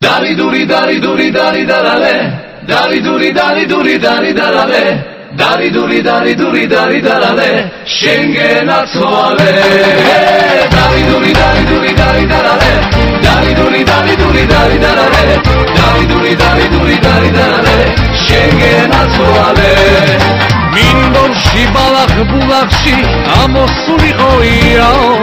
Dari duri dari duri dari darale Dari duri dari duri dari darale Dari duri dari duri dari darale Schengen attuale Dari duri dari duri dari darale Dari duri dari duri dari darale Dari duri dari duri dari darale Schengen attuale Mindorshi balakh bulakshi amossuliqo iao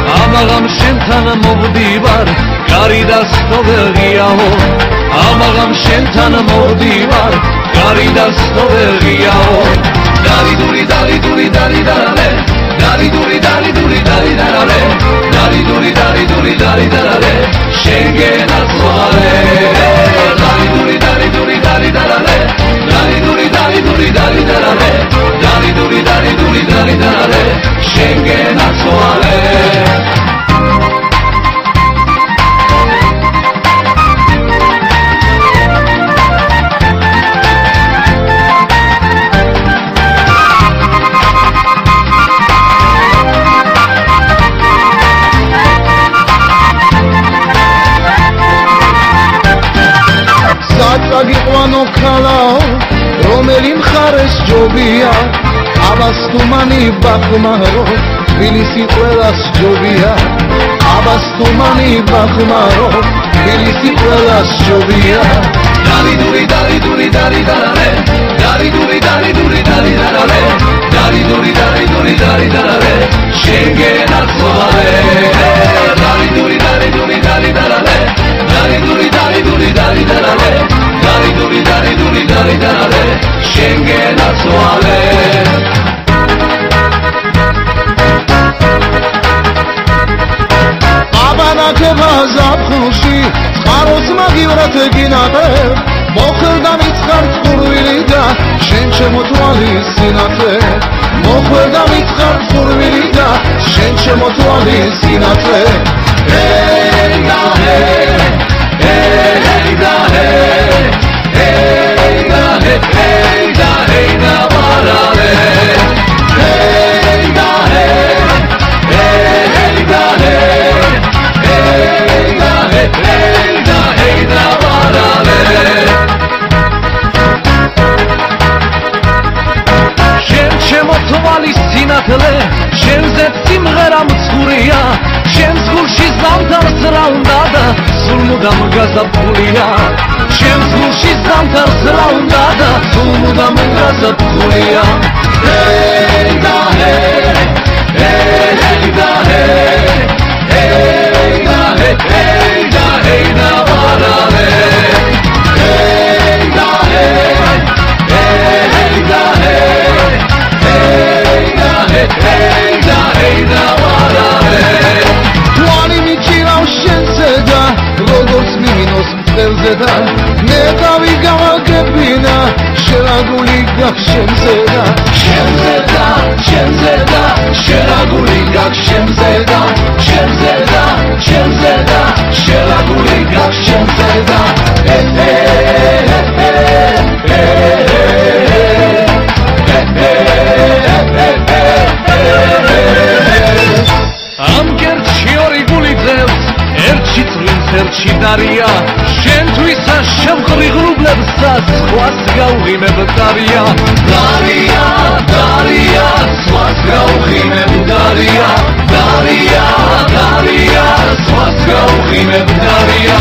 Amagam shentan movdivar gari dastoveriao Amagam shentan movdivar gari dastoveriao Dari duri dari duri dari darale Dari duri dari duri dari darale Dari duri dari duri dari darale Schengen attuale Dari duri dari duri dari darale Dari duri dari duri dari darale Dari duri dari duri dari darale Schengen attuale Sagiqvano khalao romeli მხარეს ჯობია აბასტუმანი ბახმარო თბილისი ყველას ჯობია აბასტუმანი ბახმარო თბილისი ყველას ჯობია Dari duri dari duri dari darale Dari duri dari duri dari darale Dari duri dari duri dari darale Schengen attuale Dari duri dari duri dari darale Dari duri dari duri dari darale Dari duri dari duri dari darale Schengen attuale Abanakeba zapxushi წყაროს მაგივრად გინაყე მოხდა მიცხარ ხურვილი და შენ შემოთვალის სინათლე მოხდა მიცხარ ხურვილი და შენ შემოთვალის სინათლე Hey da hey hey da hey hey da hey da hey da barale Hey da hey hey da hey da barale შენ შემოთვალის სინათლე შენზე სიმღერა მცურია შენ გულში ზამთარს რა უნდა და სულ მუდამ გაზაფხულია შენ გულში ზამთარს რა უნდა და სულ მუდამ გაზაფხულია Hey da hey hey da hey hey da hey da hey da barale Hey da hey hey da hey hey da hey da barale Twani mi chirav shense da როგორც მინოს მწერზე და მე გავიგავაგებინა შერაგული გაქვს შენზე და შენზე და შენზე და შერაგული გაქვს შენზე და შენზე და შენზე და შერაგული გაქვს შენზე და ამ გერჩი ორი გული ძევს ერთში წვიმს ერთში დარია შენთვის შემღრიღლებსაც სხვას გავღიმებ დარია დარია დარია სხვას გავღიმებ დარია დარია დარია სხვას გავღიმებ დარია